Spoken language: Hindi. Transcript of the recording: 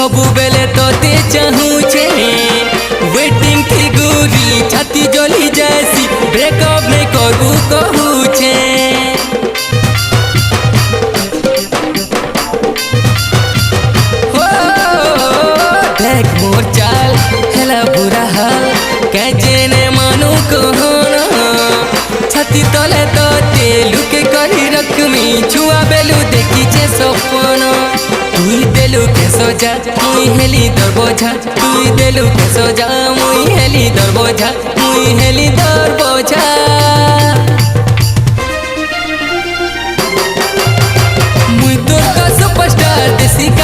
सबु बेले तोते चाहूचे वेटिंग थी गोरी छाती जली जैसी ब्रेकअप नहीं करू कहूचे हो देख मोर चाल हेला बुरा हाल कैजेने मानू कहना छाती तले तोते लुके करी रखमी छुआ बेलू देखी छे सपना तुई देलु के सोजा मुई हेली दर बोझा तुई देलु के सोजा मुई हेली दर बोझा मुई हेली दर बोझा मुई तोर का सुपरस्टार देसी का